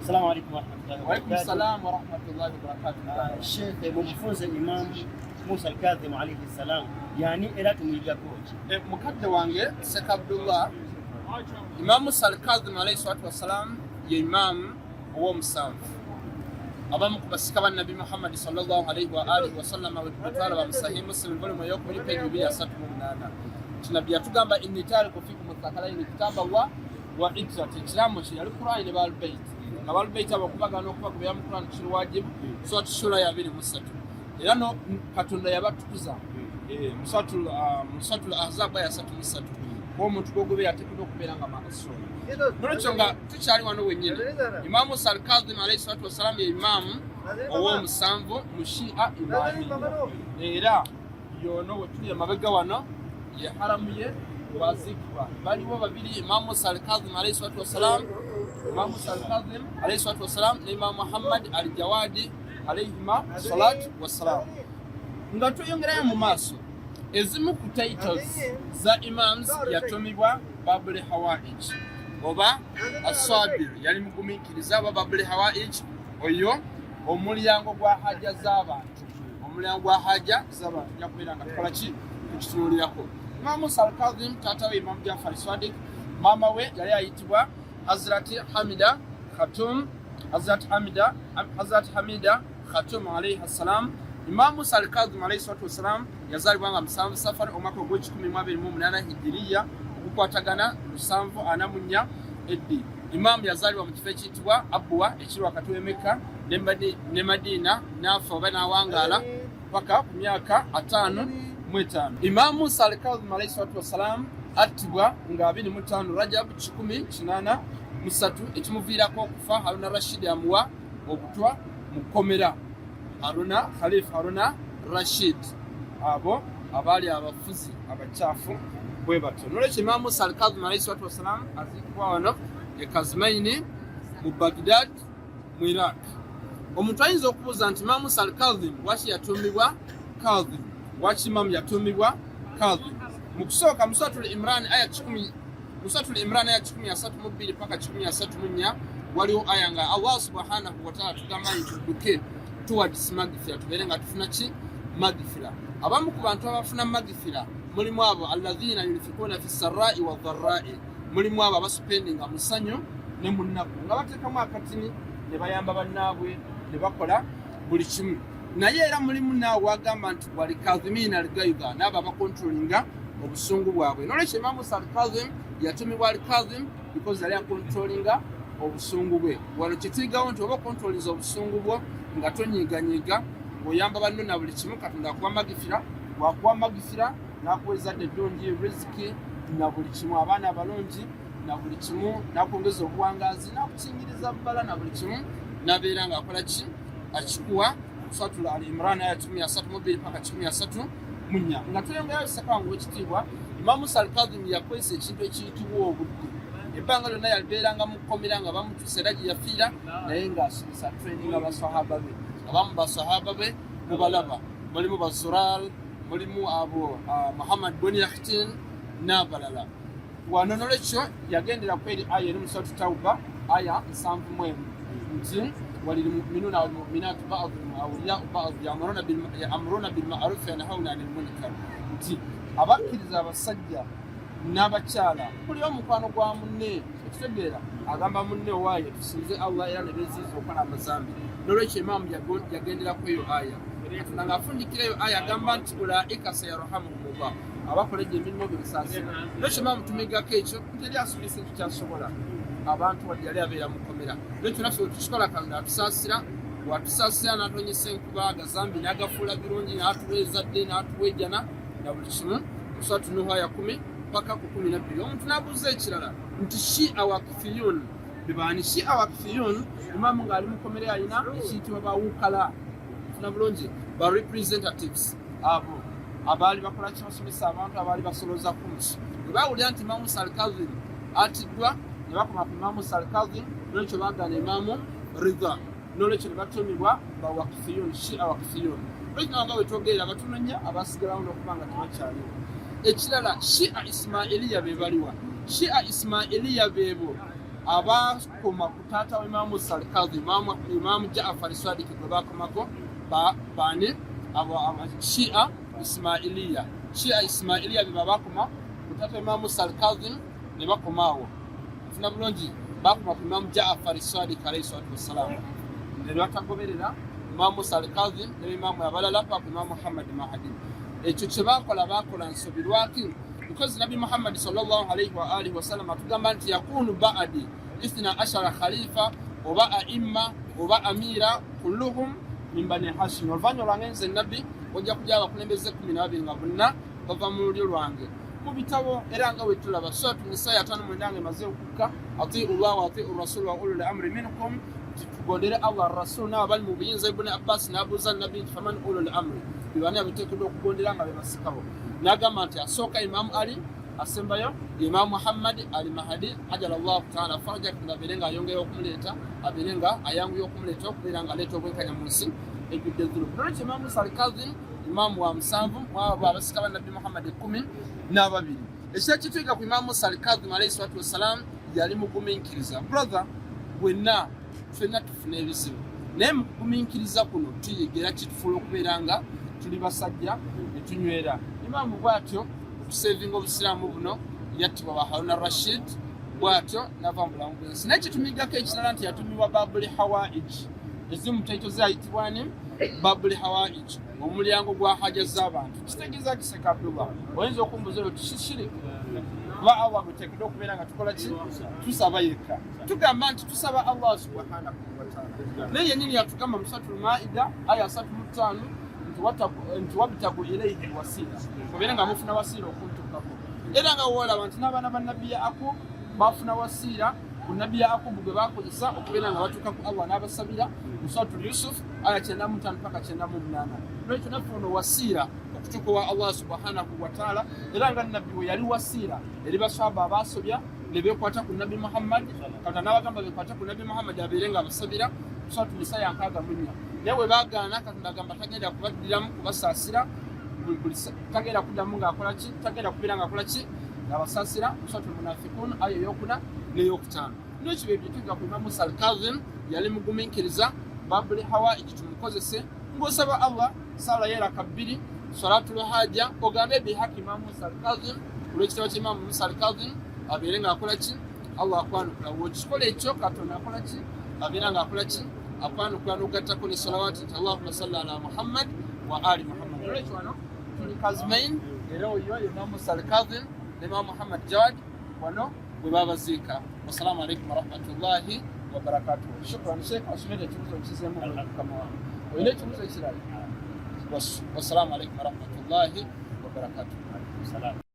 السلام عليكم ورحمة الله وبركاته. وعليكم السلام ورحمة الله وبركاته. الشيخ مfunze Imam Musa al-Kadhim alayhi salam yani era tumuyigako mukadde wange Sheikh Abdullah Imam Musa al-Kadhim alayhi salatu wassalam ye imam ow'omusanvu abamu ku basika ba Nabi Muhammad sallallahu alayhi wa alihi wa sallam wetwala ba Sahih Muslim volume y'okubiri page 238 kinabi yatugamba inni tariku fikum mutakalaini kitaba wa idrat ekiramu kye yali Qur'an ne Ahlul-Bayt Ahlul-Bayt abakubagana okubagobera mu Qur'an kiri wajibu so sura ya 23 era no Katonda yabatukuza musatul ahzab ya 33 omuntu gogobera ateekwa okubeera nga maasum nolwekyo nga tukyali wano wennyini Imam Musa al-Kadhim alayhi salatu wassalam ye imaamu ow'omusanvu mu Shia Imamiyya era yono wetuli emabega wano ye haramu ye wazikwa baliwo babiri Imam Musa al-Kadhim alayhi salatu wassalam Imam Musa al-Kadhim alayhi salatu wassalam ne Imam Muhammad al-Jawadi alayhima salatu wassalam nga tuyongerayo mu maaso ezimu ku titles za imams yatumibwa Babul Hawaij oba As-Sabir yali mugumikiriza aba Babul Hawaij oyo omulyango gwa haja z'abantu omulyango gwa haja z'abantu yakubeera nga tukola ki tukituulirako Imam Musa al-Kadhim taata we Imam Jafar Sadiq mama we yali ayitibwa Hazrat Hamida Khatum alayhi salam Imam Musa al-Kadhim alayhi salatu wassalam yazalibwa nga musanvu Safar omwaka ogw'1028 hijiriya okukwatagana 744 eddi Imam yazalibwa mu kifo ekiyitibwa Abwa ekiri wakati w'e Mekka ne Madina n'afa oba n'awangaala paka ku myaka 55 Imam Musa al-Kadhim alayhi salatu wassalam attibwa nga 25 Rajab 1083 ekimuviirako okufa Haruna Rashid amuwa obutwa mukomera Khalif Haruna Rashid abo abali abafuzi abakyafu bwe batyo nolwekyo Imam Musa al-Kadhim alayhi salatu wassalam azikibwa wano e Kazmaini mu Baghdad mu Iraq. Omuntu ayinza okubuuza nti Imam Musa al-Kadhim waki yatuumibwa Kadhim waki Imam yatuumibwa Kadhim mu kusooka Musatul Imran aya 10 paka 134 waliwo aya nga Allah subhanahu wa ta'ala tugamba nti tuduke towards magfira tubeere nga tufuna ki magfira abamu ku bantu abafuna magfira mulimu abo alladhina yunfikuna fi sarra'i wa dharra'i mulimu abo abasupendinga musanyo ne munnaku nga bateekamu akatini ne bayamba bannaabwe ne bakola buli kimu naye era mulimu naawe wagamba nti wali kadhimina al-gayda n'abo abakontrolinga obusungu bwabwe nolwekyo Imam Musa al-Kadhim yatumibwa al-Kadhim because yali akontrolinga obusungu bwe wano kituyigawo nti oba okontroliza obusungu bwo nga tonyiganyiga ng'oyamba banno na buli kimu Katonda wakuwa magifira n'akuwa ezzadde eddungi riziki na buli kimu abaana abalungi na buli kimu n'akwongeza obuwangazi n'akukingiriza bbala na buli kimu n'abeera ng'akola ki akikuwa Suratul Al-Imran aya 132 paka 134 nga tuyongerayo ssekwangu w'ekitiibwa Imam Musa al-Kadhim yakozesa ekintu ekiyitibwa obudde ebbanga lyonna yalibeeranga mu kkomera nga bamutuusa era gye yafiira naye ng'asomesa training abasahaba be abamu basahaba be mubalaba mulimu Bazural mulimu abo Muhammad bin Yakhtin n'abalala wano nolwekyo yagendera kweri aya eri mu Suratu Tawba aya 71 nti وللمؤمنون والمؤمنات بعضهم أولياء بعض يأمرون بالمعروف وينهون عن المنكر nti abakkiriza abasajja n'abakyala buli omukwano gwa munne ekitegeera agamba munne waaye tusinze Allah era ne beziiza okukola amazambi nolwekyo Imam yagenderako eyo aya Katonda ng'afundikirayo aya agamba nti ulaika sayarhamuhumullah abakola egyo emirimu bebisaasira nolwekyo Imam tumigako ekyo nti eri asomesa ekyo kyasobola abantu wadde yali abeera mukomera lwekyo naffe wetukikola Katonda watusaasira n'atonyesa enkuba agazambi n'agafuula birungi n'atuwa ezadde n'atuwa ejjana na buli kimu Suratu Nuh aya 10 paka ku 12 omuntu n'abuuza ekirala nti Shia Waqfiyun bebaani Shia Waqfiyun Imamu ng'ali mukomera alina ekiyitibwa bawukala funa bulungi ba representatives abo abaali bakola kibasomesa abantu abaali basoloza kumsi bwe baawulira nti Imam Musa al-Kadhim atiddwa ne bakoma ku Imam Musa al-Kadhim nolwekyo baagana Imamu Ridha nolwekyo ne batumibwa ba Waqfiyun Shia Waqfiyun lwekyo nga wetwogerera batunonya abasigalawo n'okuba nga tebakyaliwo ekirala Shia Ismailiya be baliwa Shia Ismailiya beebo abakoma ku taata wa Imaamu Sarkazi Imaamu Jaafar Sadiq gwe bakomako bani Shia Ismailiya be babakoma ku taata wa Imaamu Sarkazi ne bakomaawo funa bulungi bakoma ku Imaamu Jaafar Sadiq alayhi salatu wassalam ne batagoberera Imaamu Sarkazi ne Imaamu abalala pa ku Imaamu Muhammad Mahdi ekyo kye bakola nsubirwaki because Nabi Muhammad sallallahu alayhi wa alihi wasallam atugamba nti yakunu ba'di 12 khalifa oba aimma oba amira kulluhum min bani Hashim oluvanyuma ngenze Nabi ojja kujja abakulembeze 12 nga bonna bava mu lulyo lwange mu bitabo era nga wetulaba Suratu Nisaa 5 maze okuka atii'u Allah wa atii'u Rasul wa ulul amri minkum tugondere Allah Rasul n'abali mu buyinza Ibn Abbas n'abuuza Nabi faman ulul amri bibani abiteekedwa okugondera nga bebasikawo n'agamba nti asooka Imam Ali asembayo Imam Muhammad al-Mahdi ajala Allah ta'ala faraja kunaberenga ayongera okumuleeta aberenga ayanguye okumuleeta okubeera nga aleeta obwenkanya mu nsi ejjudde ezzulu nolwekyo Imaamu Sarkazi Imaamu wa 7 mwabo abasika ba Nabi Muhammad 12 ekyekituuka ku Imaamu Sarkazi alayhi salatu wassalam yali mugumiikiriza brother bwenna ffenna tufuna ebizibu naye mugumiikiriza kuno tuyigera kitufuula okubeera nga tuli basajja ne tunywera Imaamu bw'atyo okusevinga obusiraamu buno yattibwa ba Haruna Rashid bw'atyo n'ava mu bulamu bw'ensi naye kitumigako ekirala nti yatumibwa Babul Hawaij ezimu taito zayitibwa ni Babul Hawaij omulyango gwa haja z'abantu kitegeeza kiseka Abdullah oyinza okumbuza oti kishiriki kuba Allah guteekeddwa okubeera nga tukola ki tusaba yekka tugamba nti tusaba Allah subhanahu wa ta'ala naye yennyini yatugamba mu Suratul Maida aya 35 nti wabtagu ilayhi wasila kubeera nga mufuna wasiila okuntuukako era nga woolaba nti n'abaana ba Nabbi Yaakub bafuna wasiila ku Nabbi Yaakub gwe bakozesa okubeera nga batuuka ku Allah n'abasabira mu Suratul Yusuf aya 95 mpaka 98 nolwekyo naffe ono wasiila okutuuka wa Allah subhanahu wa ta'ala era nga Nabbi we yali wasiila eri baswahaba abaasobya ne beekwata ku Nabbi Muhammad Katonda n'abagamba beekwata ku Nabbi Muhammad abeere nga abasabira Suratul Nisaa ya 64 naye bwe baagaana Katonda agamba tagenda kubaddiramu kubasaasira tagenda kuddamu ng'akola ki tagenda kubeera ng'akola ki ng'abasaasira Suratul Munafiqun aya ey'okuna n'ey'okutaano n'ekyo bye bituuka ku Imaamu Sarkazi yali mugumiikiriza Babul Hawaij tumukozese ng'osaba Allah sala yeraka 2 Salatul Hajja ogambe bihaki Imaamu Sarkazi olw'ekitabo ky'Imaamu Sarkazi abeere ng'akola ki Allah akwanukula wekikola ekyo Katonda akola ki abeera ng'akola ki akwanukula n'ogattako ne salawaati nti Allahumma salli ala Muhammad wa ali Muhammad olwekyo wano tuli Kazmain era oyo Imaamu Sarkazi ne Imaamu Muhammad Jawad wano bwe babaziika wassalamu alaikum warahmatullahi wabarakatuh shukran Sheikh asomere ekibuzo ekizeemu Mukama wange olina ekibuzo ekirala wassalamu alaikum warahmatullahi wabarakatuh